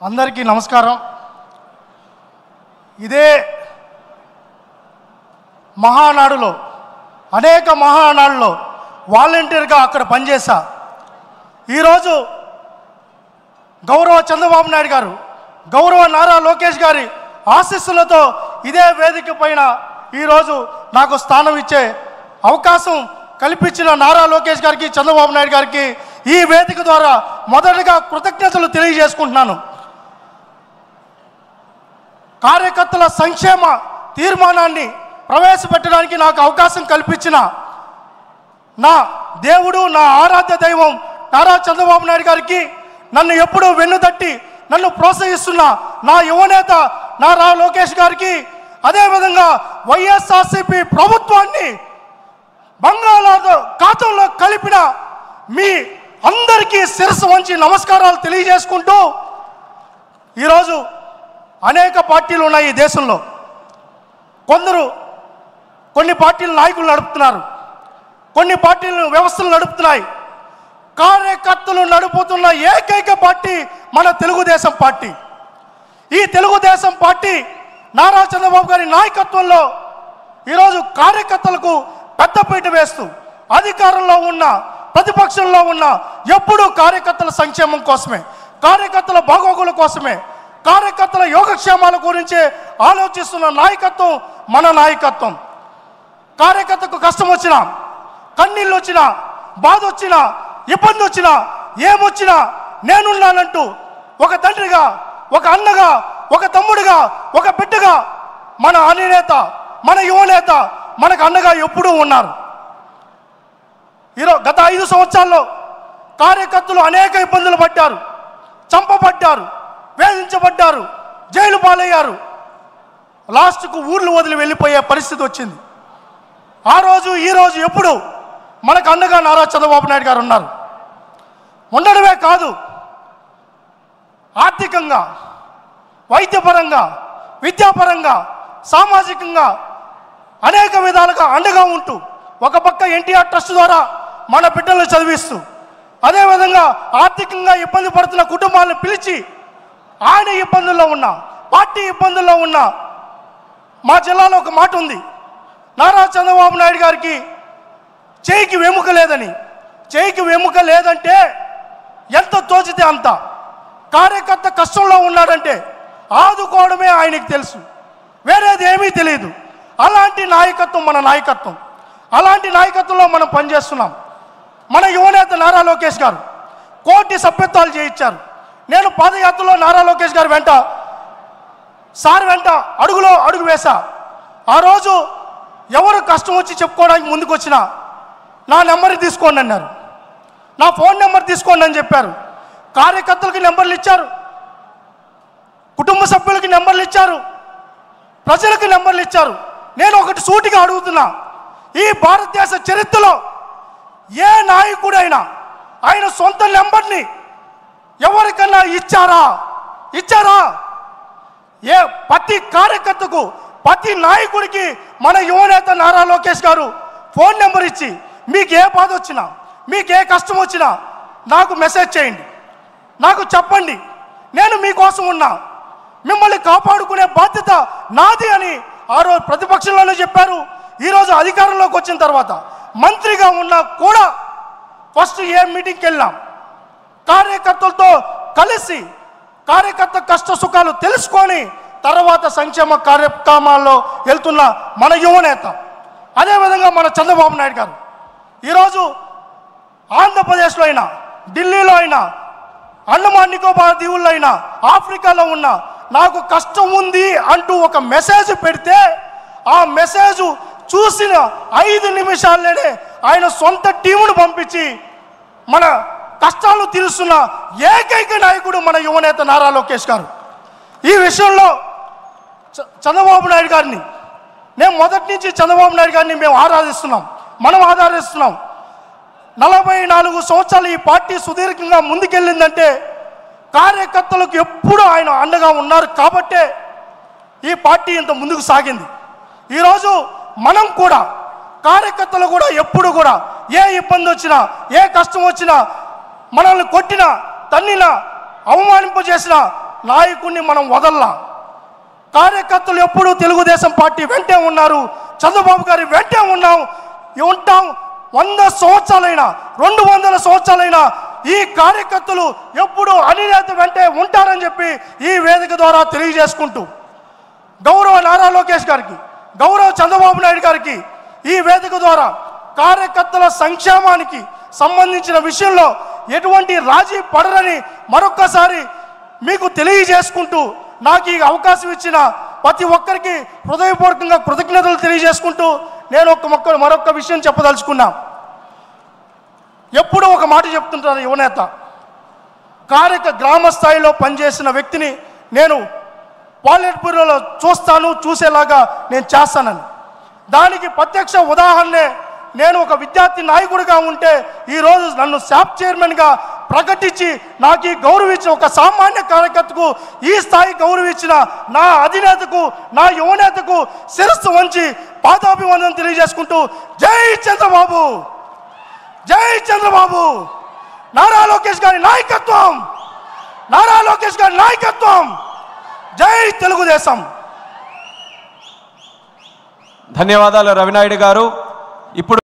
అందరికీ నమస్కారం. ఇదే మహానాడులో అనేక మహానాడులో వాలంటీర్గా అక్కడ పనిచేశా. ఈరోజు గౌరవ చంద్రబాబు నాయుడు గారు, గౌరవ నారా లోకేష్ గారి ఆశీస్సులతో ఇదే వేదిక పైన ఈరోజు నాకు స్థానం ఇచ్చే అవకాశం కల్పించిన నారా లోకేష్ గారికి, చంద్రబాబు నాయుడు గారికి ఈ వేదిక ద్వారా మొదటగా కృతజ్ఞతలు తెలియజేసుకుంటున్నాను. కార్యకర్తల సంక్షేమ తీర్మానాన్ని ప్రవేశపెట్టడానికి నాకు అవకాశం కల్పించిన నా దేవుడు, నా ఆరాధ్య దైవం నారా చంద్రబాబు నాయుడు గారికి, నన్ను ఎప్పుడూ వెన్నుదట్టి నన్ను ప్రోత్సహిస్తున్న నా యువనేత నారా లోకేష్ గారికి, అదేవిధంగా వైఎస్ఆర్సీపీ ప్రభుత్వాన్ని బంగాళాఖాతంలో కలిపిన మీ అందరికీ శిరస్సు వంచి నమస్కారాలు తెలియజేసుకుంటూ, ఈరోజు అనేక పార్టీలు ఉన్నాయి ఈ దేశంలో. కొన్ని పార్టీలు నాయకులు నడుపుతున్నారు, కొన్ని పార్టీలు వ్యవస్థలు నడుపుతున్నాయి. కార్యకర్తలు నడుపుతున్న ఏకైక పార్టీ మన తెలుగుదేశం పార్టీ. ఈ తెలుగుదేశం పార్టీ నారా చంద్రబాబు గారి నాయకత్వంలో ఈరోజు కార్యకర్తలకు పెద్దపీట వేస్తూ అధికారంలో ఉన్న ప్రతిపక్షంలో ఉన్న ఎప్పుడూ కార్యకర్తల సంక్షేమం కోసమే, కార్యకర్తల బాగోగుల కోసమే, కార్యకర్తల యోగక్షేమాల గురించి ఆలోచిస్తున్న నాయకత్వం మన నాయకత్వం. కార్యకర్తకు కష్టం వచ్చినా, కన్నీళ్ళు వచ్చినా, బాధ వచ్చినా, ఇబ్బంది వచ్చినా, ఏమొచ్చినా నేనున్నానంటూ ఒక తండ్రిగా, ఒక అన్నగా, ఒక తమ్ముడిగా, ఒక బిడ్డగా మన అధినేత, మన యువనేత మనకు అన్నగా ఎప్పుడూ ఉన్నారు. గత 5 సంవత్సరాల్లో కార్యకర్తలు అనేక ఇబ్బందులు పడ్డారు, చంపబడ్డారు, వేధించబడ్డారు, జైలు పాలయ్యారు. లాస్ట్కు ఊర్లు వదిలి వెళ్ళిపోయే పరిస్థితి వచ్చింది. ఆ రోజు ఈరోజు ఎప్పుడు మనకు అండగా నారా చంద్రబాబు నాయుడు గారు ఉన్నారు. ఉండడమే కాదు, ఆర్థికంగా, వైద్యపరంగా, విద్యాపరంగా, సామాజికంగా అనేక విధాలుగా అండగా ఉంటూ, ఒక పక్క ఎన్టీఆర్ ట్రస్ట్ ద్వారా మన బిడ్డలను చదివిస్తూ, అదేవిధంగా ఆర్థికంగా ఇబ్బంది పడుతున్న కుటుంబాలను పిలిచి, ఆయన ఇబ్బందుల్లో ఉన్న, పార్టీ ఇబ్బందుల్లో ఉన్న, మా జిల్లాలో ఒక మాట ఉంది, నారా చంద్రబాబు నాయుడు గారికి చేయికి వెముక లేదని. చేయికి వెముక లేదంటే ఎంత తోచితే అంత. కార్యకర్త కష్టంలో ఉన్నాడంటే ఆదుకోవడమే ఆయనకి తెలుసు, వేరేది ఏమీ తెలియదు. అలాంటి నాయకత్వం మన నాయకత్వం. అలాంటి నాయకత్వంలో మనం పనిచేస్తున్నాం. మన యువనేత నారా లోకేష్ గారు కోటి సభ్యత్వాలు చేయించారు. నేను పాదయాత్రలో నారా లోకేష్ గారు వెంట, సార్ వెంట అడుగులో అడుగు వేశా. ఆ రోజు ఎవరు కష్టం వచ్చి చెప్పుకోవడానికి ముందుకు వచ్చినా నా నెంబర్ తీసుకోండి అన్నారు, నా ఫోన్ నెంబర్ తీసుకోండి అని చెప్పారు. కార్యకర్తలకి నెంబర్లు ఇచ్చారు, కుటుంబ సభ్యులకి నెంబర్లు ఇచ్చారు, ప్రజలకు నెంబర్లు ఇచ్చారు. నేను ఒకటి సూటిగా అడుగుతున్నా, ఈ భారతదేశ చరిత్రలో ఏ నాయకుడైనా ఆయన సొంత నెంబర్ని ఎవరికన్నా ఇచ్చారా? ఏ ప్రతి కార్యకర్తకు, ప్రతి నాయకుడికి మన యువనేత నారా లోకేష్ గారు ఫోన్ నెంబర్ ఇచ్చి, మీకు ఏ బాధ వచ్చినా, మీకు ఏ కష్టం వచ్చినా నాకు మెసేజ్ చేయండి, నాకు చెప్పండి, నేను మీకోసం ఉన్నా, మిమ్మల్ని కాపాడుకునే బాధ్యత నాది అని ఆ రోజు ప్రతిపక్షంలోనే చెప్పారు. ఈరోజు అధికారంలోకి వచ్చిన తర్వాత మంత్రిగా ఉన్నా కూడా ఫస్ట్ ఏ మీటింగ్కి వెళ్ళాం, కార్యకర్తలతో కలిసి కార్యకర్త కష్ట సుఖాలు తెలుసుకొని తర్వాత సంక్షేమ కార్యక్రమాల్లో వెళ్తున్న మన యువనేత. అదేవిధంగా మన చంద్రబాబు నాయుడు గారు ఈరోజు ఆంధ్రప్రదేశ్లో అయినా, ఢిల్లీలో అయినా, అండమాన్ నికోబార్ దీవుల్లో అయినా, ఆఫ్రికాలో ఉన్న నాకు కష్టం ఉంది అంటూ ఒక మెసేజ్ పెడితే ఆ మెసేజ్ చూసిన 5 నిమిషాల్లోనే ఆయన సొంత టీమును పంపించి మన కష్టాలు తీరుస్తున్న ఏకైక నాయకుడు మన యువనేత నారా లోకేష్ గారు. ఈ విషయంలో చంద్రబాబు నాయుడు గారిని మేము మొదటి నుంచి చంద్రబాబు నాయుడు గారిని మేము మనం ఆదరిస్తున్నాం. 44 సంవత్సరాలు ఈ పార్టీ సుదీర్ఘంగా ముందుకెళ్ళిందంటే కార్యకర్తలకు ఎప్పుడూ ఆయన అండగా ఉన్నారు కాబట్టే ఈ పార్టీ ఇంత ముందుకు సాగింది. ఈరోజు మనం కూడా, కార్యకర్తలు కూడా ఎప్పుడు కూడా ఏ ఇబ్బంది వచ్చినా, ఏ కష్టం వచ్చినా, మనల్ని కొట్టినా, తన్నినా, అవమానింపజేసిన నాయకుడిని మనం వదల్లా. కార్యకర్తలు ఎప్పుడూ తెలుగుదేశం పార్టీ వెంటే ఉన్నారు, చంద్రబాబు గారి వెంటే ఉంటాం. 100 సంవత్సరాలైనా 200 సంవత్సరాలైనా ఈ కార్యకర్తలు ఎప్పుడూ అధినేత వెంటే ఉంటారని చెప్పి ఈ వేదిక ద్వారా తెలియజేసుకుంటూ, గౌరవ నారా లోకేష్ గారికి, గౌరవ చంద్రబాబు నాయుడు గారికి ఈ వేదిక ద్వారా కార్యకర్తల సంక్షేమానికి సంబంధించిన విషయంలో ఎటువంటి రాజీ పడరని మరొక్కసారి మీకు తెలియజేసుకుంటూ, నాకు ఈ అవకాశం ఇచ్చిన ప్రతి ఒక్కరికి హృదయపూర్వకంగా కృతజ్ఞతలు తెలియజేసుకుంటూ నేను మరొక విషయం చెప్పదలుచుకున్నా. ఎప్పుడూ ఒక మాట చెప్తుంటారు యువనేత, గ్రామ స్థాయిలో పనిచేసిన వ్యక్తిని నేను పాలిట్ బ్యూరోలో చూసేలాగా నేను చేస్తానని. దానికి ప్రత్యక్ష ఉదాహరణే నేను ఒక విద్యార్థి నాయకుడిగా ఉంటే ఈరోజు నన్ను శాప్ చైర్మన్గా ప్రకటించి నాకు ఈ గౌరవించిన ఒక సామాన్య కార్యకర్తకు ఈ స్థాయి గౌరవించిన నా అధినేతకు, నా యువనేతకు శిరస్సు వంచి పాదాభివందనం తెలియజేసుకుంటూ జై చంద్రబాబు, జై చంద్రబాబు, నారా లోకేష్ గారి నాయకత్వం, నారా లోకేష్ గారి నాయకత్వం, జై తెలుగుదేశం. ధన్యవాదాలు రవినాయుడు గారు. ఇప్పుడు